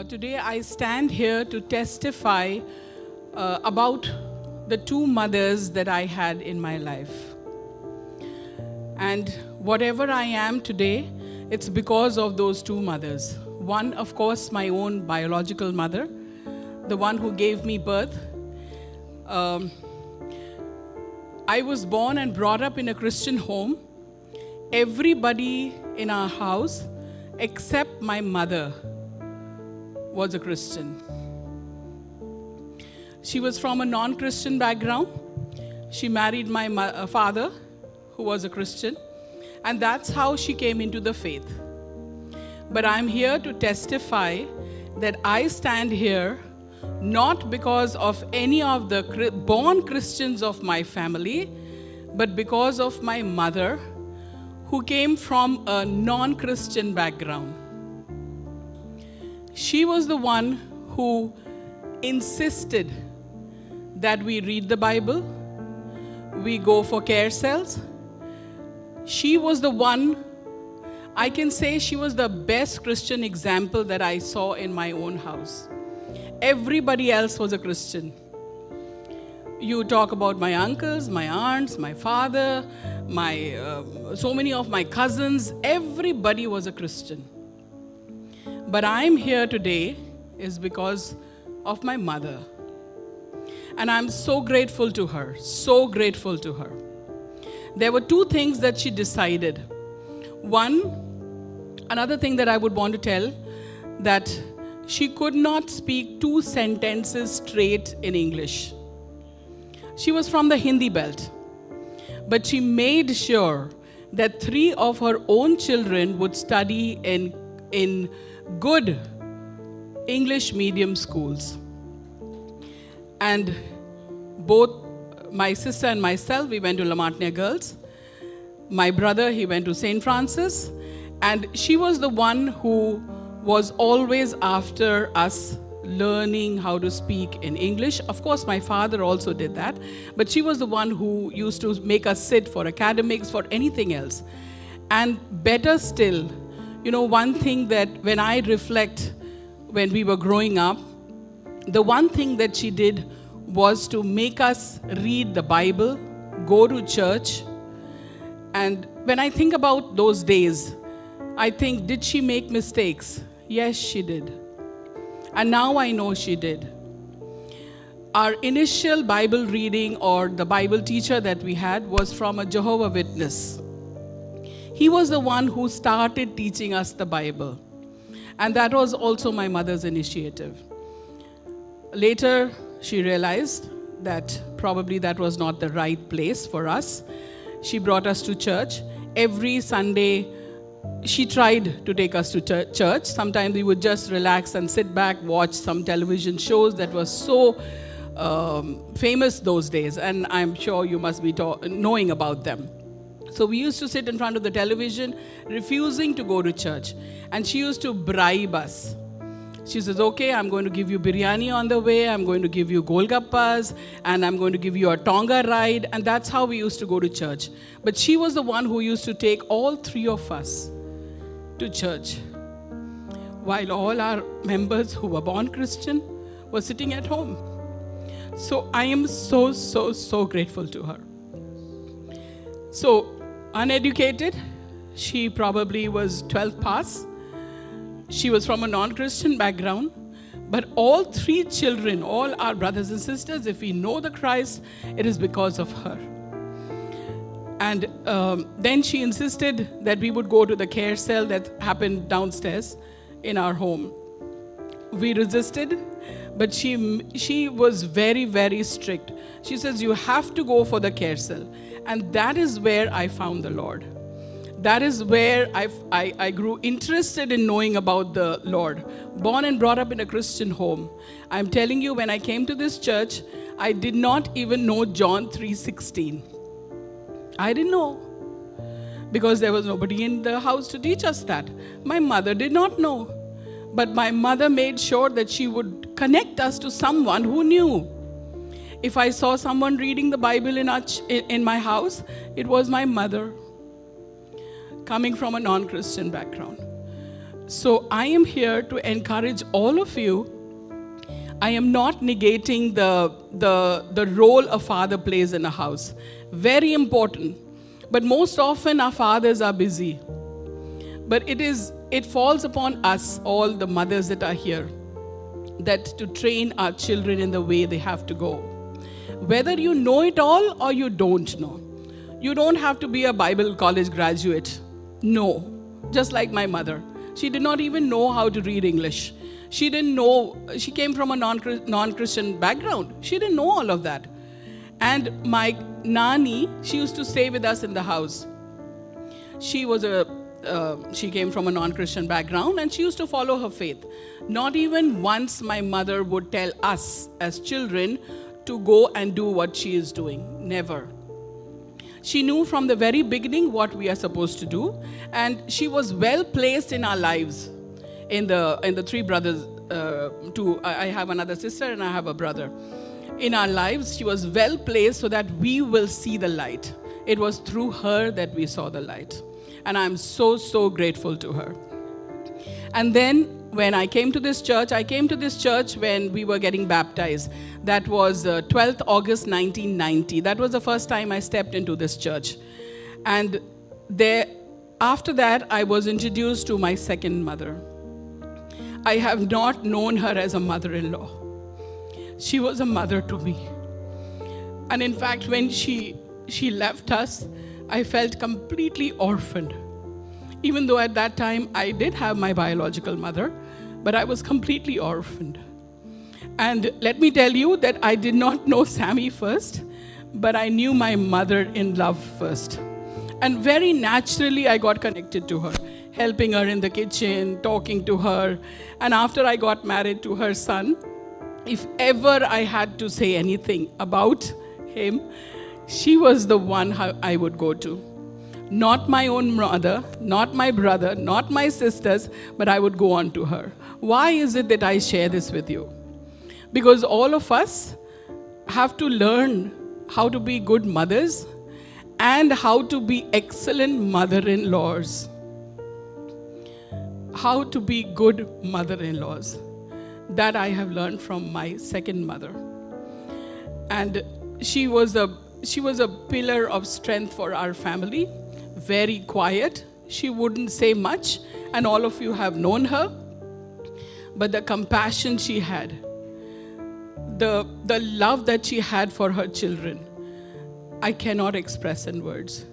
Today I stand here to testify about the two mothers that I had in my life. And whatever I am today, it's because of those two mothers. One, of course, my own biological mother, the one who gave me birth. I was born and brought up in a Christian home. Everybody in our house, except my mother, was a Christian. She was from a non-Christian background. She married my father, who was a Christian, and that's how she came into the faith. But I'm here to testify that I stand here not because of any of the born Christians of my family, but because of my mother, who came from a non-Christian background. She was the one who insisted that we read the Bible, we go for care cells. She was the one, I can say she was the best Christian example that I saw in my own house. Everybody else was a Christian. You talk about my uncles, my aunts, my father, so many of my cousins, everybody was a Christian. But I'm here today is because of my mother. And I'm so grateful to her, so grateful to her. There were two things that she decided. One, another thing that I would want to tell, that she could not speak two sentences straight in English. She was from the Hindi belt, but she made sure that 3 of her own children would study in good English medium schools. And both my sister and myself, we went to Lucknow Girls. My brother, he went to St. Francis. And she was the one who was always after us learning how to speak in English. Of course, my father also did that. But she was the one who used to make us sit for academics, for anything else. And better still, one thing that when I reflect when we were growing up, the one thing that she did was to make us read the Bible, go to church. And when I think about those days, I think, did she make mistakes? Yes, she did. And now I know she did. Our initial Bible reading or the Bible teacher that we had was from a Jehovah's Witness. He was the one who started teaching us the Bible. And that was also my mother's initiative. Later, she realized that probably that was not the right place for us. She brought us to church. Every Sunday, she tried to take us to church. Sometimes we would just relax and sit back, watch some television shows that were so famous those days. And I'm sure you must be knowing about them. So we used to sit in front of the television, refusing to go to church. And she used to bribe us. She says, okay, I'm going to give you biryani on the way, I'm going to give you golgappas, and I'm going to give you a Tonga ride. And that's how we used to go to church. But she was the one who used to take all 3 of us to church, while all our members who were born Christian were sitting at home. So I am so, so, so grateful to her. So, uneducated, she probably was 12 pass. She was from a non-Christian background. But all 3 children, all our brothers and sisters, if we know the Christ, it is because of her. And then she insisted that we would go to the care cell that happened downstairs in our home. We resisted, but she was very, very strict. She says, you have to go for the care cell. And that is where I found the Lord. That is where I grew interested in knowing about the Lord. Born and brought up in a Christian home. I'm telling you, when I came to this church, I did not even know John 3:16. I didn't know, because there was nobody in the house to teach us that. My mother did not know. But my mother made sure that she would connect us to someone who knew. If I saw someone reading the Bible in my house, it was my mother, coming from a non-Christian background. So I am here to encourage all of you. I am not negating the role a father plays in a house. Very important. But most often our fathers are busy. But it falls upon us, all the mothers that are here, that to train our children in the way they have to go. Whether you know it all or you don't know. You don't have to be a Bible college graduate. No. Just like my mother. She did not even know how to read English. She didn't know, she came from a non-Christian background. She didn't know all of that. And my Nani, she used to stay with us in the house. She came from a non-Christian background and she used to follow her faith. Not even once my mother would tell us as children to go and do what she is doing. Never. She knew from the very beginning what we are supposed to do, and she was well placed in our lives. In the three brothers, I have another sister and I have a brother. In our lives, she was well placed so that we will see the light. It was through her that we saw the light. And I'm so, so grateful to her. And then when I came to this church when we were getting baptized. That was 12th August 1990. That was the first time I stepped into this church. And after that, I was introduced to my second mother. I have not known her as a mother-in-law. She was a mother to me. And in fact, when she left us, I felt completely orphaned. Even though at that time I did have my biological mother, but I was completely orphaned. And let me tell you that I did not know Sammy first, but I knew my mother-in-law first. And very naturally, I got connected to her, helping her in the kitchen, talking to her. And after I got married to her son, if ever I had to say anything about him, she was the one I would go to. Not my own mother, not my brother, not my sisters, but I would go on to her. Why is it that I share this with you? Because all of us have to learn how to be good mothers and how to be excellent mother-in-laws. How to be good mother-in-laws. That I have learned from my second mother. And she was a pillar of strength for our family. Very quiet. She wouldn't say much, and all of you have known her. But the compassion she had, the love that she had for her children, I cannot express in words.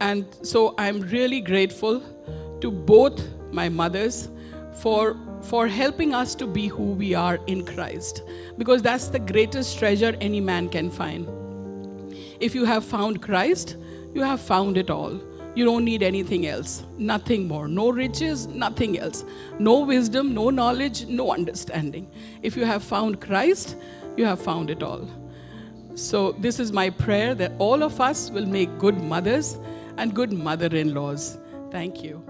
And so I'm really grateful to both my mothers for helping us to be who we are in Christ. Because that's the greatest treasure any man can find. If you have found Christ, you have found it all. You don't need anything else. Nothing more. No riches, nothing else. No wisdom, no knowledge, no understanding. If you have found Christ, you have found it all. So this is my prayer that all of us will make good mothers and good mother-in-laws. Thank you.